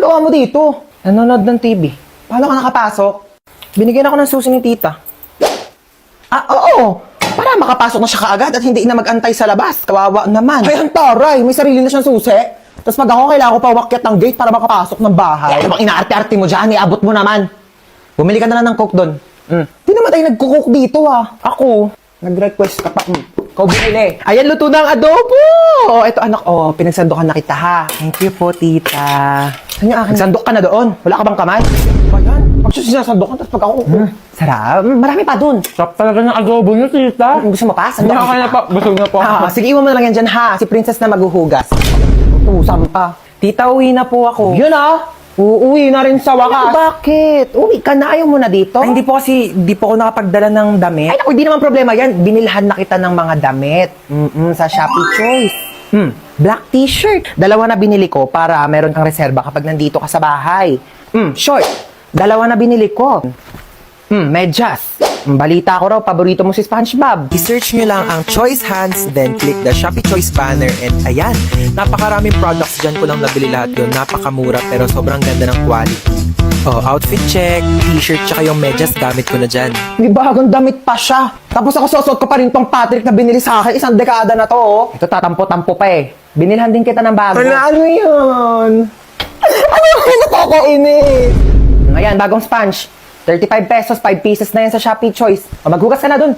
ginagawa mo dito? Nanonood ng TV. Paano ka nakapasok? Binigyan ako ng susi ni tita. Ah, oo. Para makapasok na siya kaagad at hindi na mag-antay sa labas. Kawawa naman. Ay, ang taray. May sarili na siyang susi. Tapos pag ako, kailangan ko pa umakyat ng gate para makapasok ng bahay. Ano bang inaarte-arte mo dyan? Iabot mo naman. Bumili ka na lang ng coke doon. Di naman tayo nagkukook dito ah. Ako, nag-request ka pa. Ikaw binili. Ayan, luto na ang adobo. Ito anak, pinagsandokan na kita ha. Thank you po, tita. Saan yung akin? Sandok ka na doon. Wala ka bang kamay? Ba yan? Pag sinasandokan, tapos pag ako, sarap. Marami pa doon. Sarap talaga ng adobo niyo, tita. Gusto mo pa? Hindi, okay na po. Busog na po. Sige, iwan mo na lang yan dyan ha. Si Princess na maghuhugas. Tusan pa. Tita, uwi na po ako. Yun ah. Uuwi na rin sa wakas. Bakit? Uwi ka na, ayaw mo na dito? Ay, hindi po ako nakapagdala ng damit. Ay, naku, hindi naman problema yan. Binilhan na kita ng mga damit. Sa Shopee Choice. Black t-shirt. 2 na binili ko para meron kang reserba kapag nandito ka sa bahay. Short. 2 na binili ko. Medyas. Balita ko raw, paborito mo si SpongeBob. I-search nyo lang ang Choice Hands, then click the Shopee Choice banner, and ayan, napakaraming products dyan ko lang nabili lahat yun. Napakamura, pero sobrang ganda ng quality. Outfit check, t-shirt, tsaka yung medyas, gamit ko na dyan. May bagong damit pa siya. Tapos ako susot ko pa rin tong Patrick na binili sa akin, 1 dekada na to, oh. Ito tatampo-tampo pa eh. Binilhan din kita ng bago. Ano yun? Ano yung pinakakainis? Ayan, bagong sponge. 35 pesos, 5 pieces na yan sa Shopee Choice. Maghugas ka na dun.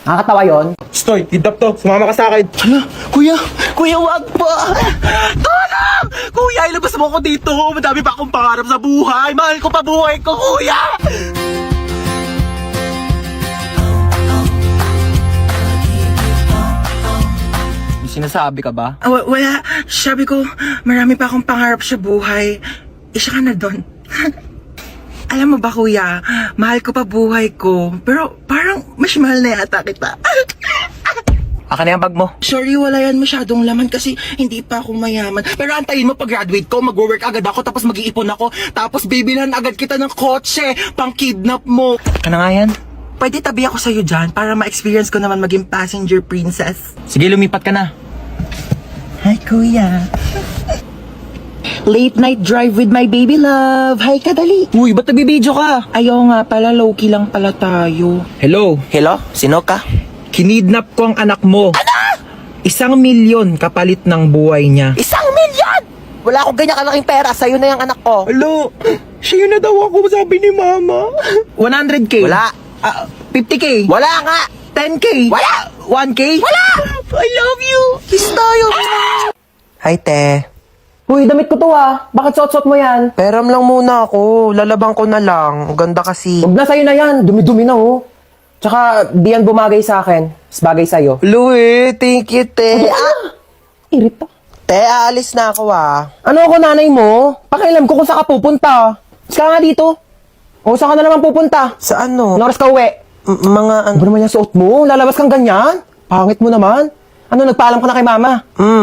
Nakakatawa yun. Stoy, kidnap to. Sumama ka sa akin. Hala, kuya, wag pa! Tulong! Kuya, ilabas mo ako dito. Madami pa akong pangarap sa buhay. Mahal ko pa buhay ko, kuya! May sinasabi ka ba? Wala. Sabi ko, marami pa akong pangarap sa buhay. Isa ka na doon. Alam mo ba, kuya, mahal ko pa buhay ko. Pero parang mas mahal na yata kita. Akin na yung bag mo. Sorry, wala yan masyadong laman kasi hindi pa ako mayaman. Pero antayin mo pag-graduate ko, mag-work agad ako, tapos mag-iipon ako. Tapos bibilhan agad kita ng kotse, pang-kidnap mo. Ano nga yan? Pwede tabi ako sa'yo dyan para ma-experience ko naman maging passenger princess. Sige, lumipat ka na. Hi, kuya. Late night drive with my baby love. Hi, kadali. Uy, ba't nagbibideo ka? Ayaw nga pala, low-key lang pala tayo. Hello, Hello? Sino ka? kinidnap ko ang anak mo. Ano? 1 milyon kapalit ng buhay niya. 1 milyon! Wala akong ganyan kalaking pera. Sa'yo na yung anak ko. Hello, siya na daw ako, sabi ni mama. 100K? Wala. 50K? Wala nga. 10K? Wala. 1K? Wala! I love you! Kiss tayo! Hi, te. Uy, damit ko to ah. Bakit suot-suot mo yan? Peram lang muna ako. Lalabang ko na lang. Ang ganda kasi. Huwag na sa'yo na yan. Dumi-dumi na oh. Tsaka, di yan bumagay sa akin. Mas bagay sa'yo. Louie, thank you, te. Irita. Te, aalis na ako Ano ako nanay mo? Pakialam ko kung saan ka pupunta. Mas ka nga dito. O saan ka na naman pupunta? Sa ano? Ano oras ka uwi? Mga Ano ba naman yung suot mo? Lalabas kang ganyan? Pangit mo naman. Ano, nagpaalam ka na kay mama?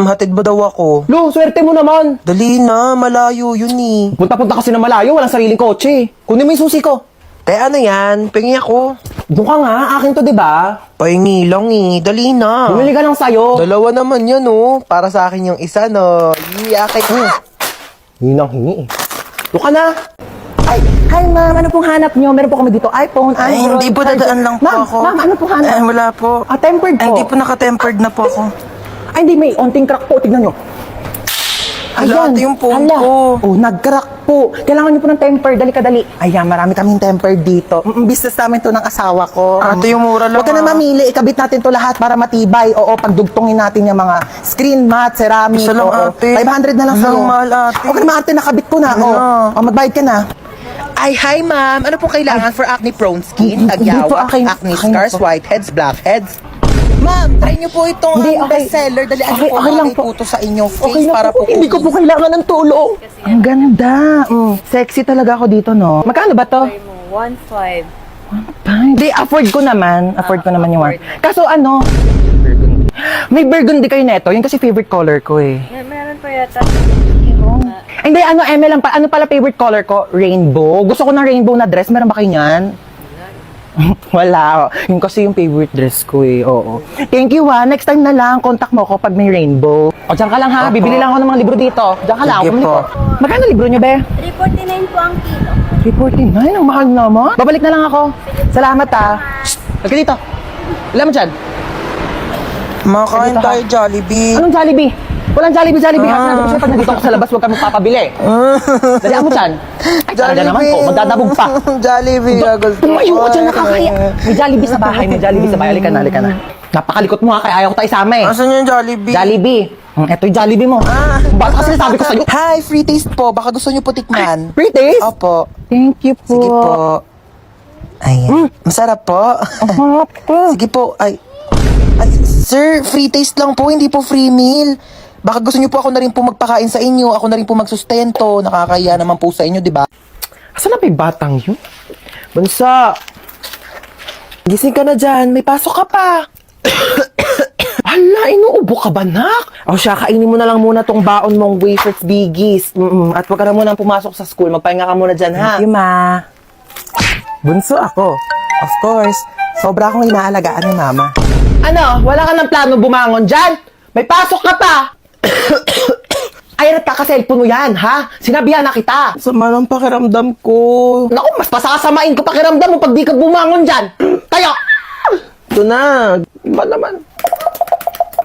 hatid ba daw ako? Lo, swerte mo naman. Dali na, malayo yun eh. Punta-punta kasi na malayo, walang sariling kotse. Kunin mo yung susi ko. Te, ano yan? Pingi ako. Doon ka nga, akin to, di ba? Pahingi lang eh. Dali na. Bumili ka ng sayo. 2 naman yan oh. Para sa akin yung isa no. Akin. Hingi nang hingi eh. Doon ka na. Ay, hi ma'am, ano pong hanap nyo? Meron po kami dito iPhone, Ay, Android. hindi po, dadaan lang po ako. Ma'am, ano pong hanap? Wala po. Tempered po. Ay, hindi po naka-tempered na po ako. Ay, hindi, may onting crack po. Tignan nyo. Hala, ito yung phone hala. ko. Oh, nag-crack po. Kailangan nyo po ng tempered. Dali ka, dali. Ayan, marami kaming tempered dito. Business namin to ng asawa ko. Ito yung mura lang. Huwag ka na mamili. Ikabit natin to lahat para matibay. Oo, pagdugtungin natin yung mga screen mat, ceramic. Isa lang, oo. ate. 500 na lang Isa sa'yo. lang, mahal, ate. Huwag ka na ate, nakabit ko na. Ano? Oo, magbayad ka na. Ay, hi ma'am. Ano pong kailangan for acne-prone skin? Hindi po, Tagyawak, akin- acne akin scars, po. whiteheads, blackheads. Ma'am, try niyo po itong Hindi, okay. bestseller. Dali, Okay, po, okay lang aking po. puto sa inyong face Okay na para po. po. Hindi ko po kailangan ng tulong. Ang ganda. Sexy talaga ako dito, no? Magkano ba to? 1.5. Hindi, afford ko naman. Afford ko naman yung one. Kaso ano? May burgundy kayo neto. Yun kasi favorite color ko eh. Meron pa yata. Hindi, ano, Eme lang pa. Ano pala favorite color ko? Rainbow. Gusto ko ng rainbow na dress. Meron ba kayo niyan? Wala. Yun kasi yung favorite dress ko eh. Oo. Thank you ha. Next time na lang, contact mo ako pag may rainbow. O, dyan ka lang ha. Opo. Bibili lang ako ng mga libro dito. Dyan ka lang. Sige Pumili po. ko. Magkano libro nyo, be? 349 po ang kilo. 349? Ang mahal naman. Babalik na lang ako. Salamat ha. Shh! Halika dito. Alam mo dyan? Makain Dito, ha? tayo Jollibee. Anong Jollibee? Walang Jollibee. Ha? Sinabi ko sa'yo, pag nandito ako sa labas, huwag ka magpapabili. Dalihan mo dyan. Ay, talaga naman po. Magdadabog pa. Jollibee. Tumayo ka dyan, nakakaya. May Jollibee sa bahay. Halika na. Napakalikot mo ha, kaya ayaw ko tayo isama eh. Asan yung Jollibee? Jollibee. Eto yung Jollibee mo. Bakit kasi sabi ko sa'yo? Hi, free taste po. Baka gusto niyo po tikman. Free taste? Opo. Thank you po. Sige po. Ayan. Masarap po. Mahap po. Sige po. Ay, sir, free taste lang po. Hindi po free meal. Baka gusto niyo po ako na rin po magpakain sa inyo. Ako na rin po magsustento. Nakakaya naman po sa inyo, di ba? Asan na may batang yun? Bansa. Gising ka na dyan. May pasok ka pa. Hala, inuubo ka ba, nak? O siya, kainin mo na lang muna tong baon mong wafers biggies. At wag ka na muna pumasok sa school. Magpahinga ka muna dyan, ha? Thank you, ma. Bunso ako. Of course. Sobra akong inaalagaan ni mama. Ano? Wala ka ng plano bumangon dyan? May pasok ka pa! Ay, nagkaka-cellphone mo yan, ha? Sinabihan na kita. Sama ng pakiramdam ko. Naku, mas pasasamain ko pakiramdam mo pag di ka bumangon dyan. Tayo! Ito na. Ba naman?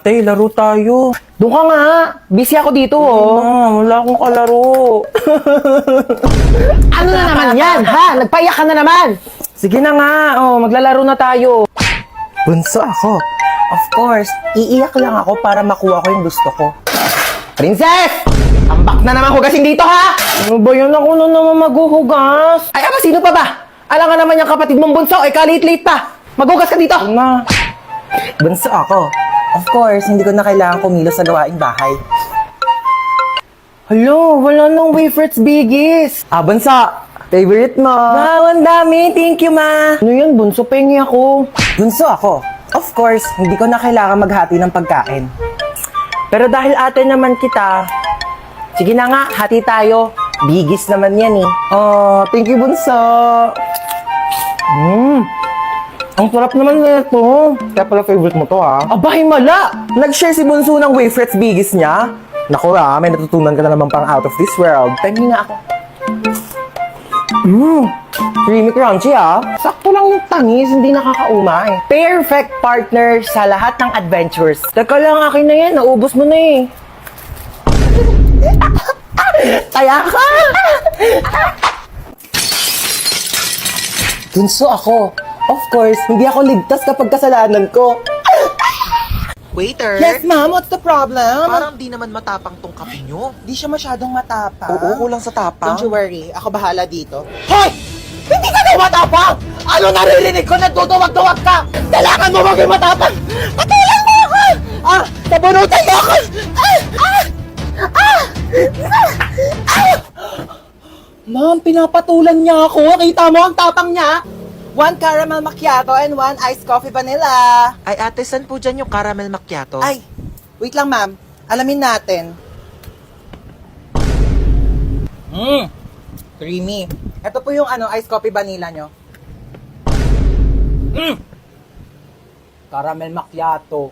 Tay, laro tayo. Doon ka nga. Busy ako dito, oh. Wala akong kalaro. Ano na naman yan, ha? Nagpaiyak ka na naman. Sige na nga. Oh, maglalaro na tayo. Bunso ako. Of course, iiyak lang ako para makuha ko yung gusto ko. Princess! Tambak na naman hugasing dito, ha? Ano ba yan? Ako na naman maghuhugas. Ay, ama, sino pa ba? Alam nga naman yung kapatid mong bunso, eh, ka-late-late pa. Maghugas ka dito. Na. Bunso ako. Of course, hindi ko na kailangan kumilos sa gawaing bahay. Hello, wala nang wafers biggies. Ah, bansa. Favorite mo. Wow, ang dami. Thank you, ma. Ano yan, bunso? Pengi ako. Bunso ako. Of course, hindi ko na kailangan maghati ng pagkain. Pero dahil ate naman kita, Sige na nga, hati tayo. Bigis naman yan eh. oh, thank you, Bunso. Ang sarap naman na ito. Kaya pala favorite mo to, ha? Aba, himala! Nag-share si Bunso ng wafers bigis niya. Naku, may natutunan ka na naman pang out of this world. Pengi nga ako. Creamy crunchy, ha? Sakto lang yung tamis, hindi nakakauma eh. Perfect partner sa lahat ng adventures. Teka lang, akin na yan. Naubos mo na eh. Kaya ka! Bunso ako. Of course, hindi ako ligtas kapag kasalanan ko. Waiter? Yes, ma'am. What's the problem? Parang di naman matapang tong kape nyo. Di siya masyadong matapang. Oo, kulang sa tapang. Don't you worry. Ako bahala dito. Hoy! Hindi ka daw matapang! Ano naririnig ko? Nagtutuwag-tuwag ka! Kailangan mo maging matapang! Patulan mo ako! Ah! Tabunutan mo ako! Ma'am, pinapatulan niya ako. Kita mo ang tapang niya. 1 caramel macchiato and 1 iced coffee vanilla. Ay ate, saan po dyan yung caramel macchiato? Ay, wait lang ma'am. Alamin natin. Creamy. Ito po yung iced coffee vanilla nyo. Caramel macchiato.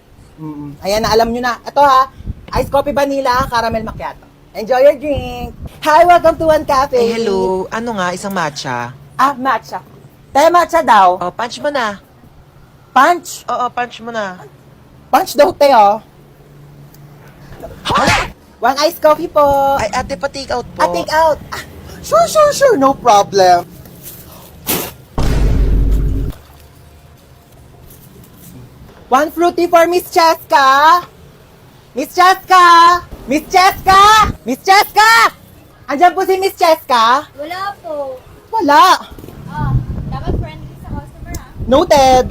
Ayan na, alam nyo na. Ito ha, iced coffee vanilla, caramel macchiato. Enjoy your drink. Hi, welcome to One Cafe. Eh, hello. Ano nga, isang matcha? Ah, matcha. Tayo matcha daw. Oh, punch mo na. Punch. Oo, punch mo na. Punch daw tayo. 1 iced coffee po. Ay ate, pa-take out po. Take out. Ah, sure. No problem. One fruity for Miss Cheska. Miss Cheska! Miss Cheska! Miss Cheska! Andiyan po si Miss Cheska? Wala po. Wala. Dapat friendly sa customer ha. Noted.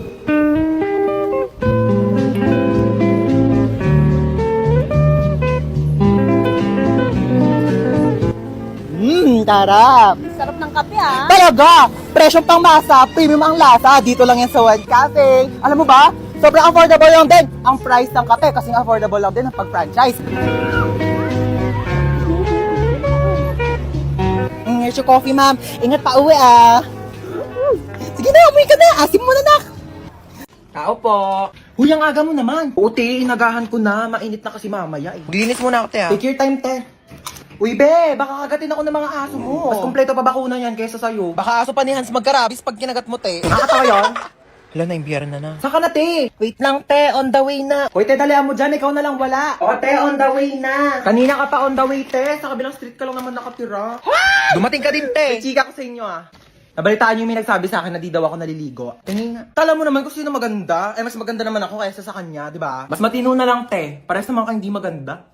Tarap. Sarap ng kape ha. Talaga! Presyong pang masa, premium ang lasa. Dito lang yan sa One Cafe. Alam mo ba? Sobrang affordable lang din ang price ng kape kasi affordable lang din ang pag-franchise. Here's your coffee, ma'am. Ingat pa uwi, ah. Sige Sige na, umuwi ka na. Asim mo na, nak. Tao po. Huy, ang aga mo naman. Uti, inagahan ko na. Mainit na kasi mamaya eh. Maglinis muna ako, te, Take your time, te. Uy, be, baka kagatin ako ng mga aso mo. Mas kompleto pa bakuna yan kaysa sa'yo. Baka aso pa ni Hans magkarabis pag kinagat mo, te. Nakakatawa yun? Hala, na-imbiyar na. Saka na, te. Wait lang, te. On the way na. Hoy, te, dalihan mo dyan. Ikaw na lang wala. O, te, on the way na. Kanina ka pa on the way, te. Sa kabilang street ka lang naman nakatira. Dumating ka din, te. Chika ko sa inyo, ah. Nabalitaan niyo yung may nagsabi sa akin na di daw ako naliligo. Tingin nga. Kala mo naman kung sino maganda. Eh, mas maganda naman ako kaysa sa kanya, di ba? Mas matino na lang, te. Parehas naman kang hindi maganda.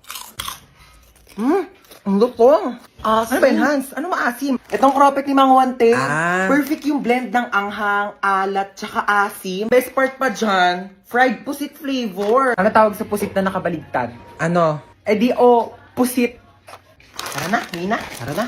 Ang lutong. Ano ba yun, Hans? Ano maasim? Itong cropet ni Mang Juan, te. Ah. Perfect yung blend ng anghang, alat, tsaka asim. Best part pa dyan, fried pusit flavor. Ano tawag sa pusit na nakabaligtad? Ano? Eh di, pusit. Tara na, Nina. Tara na.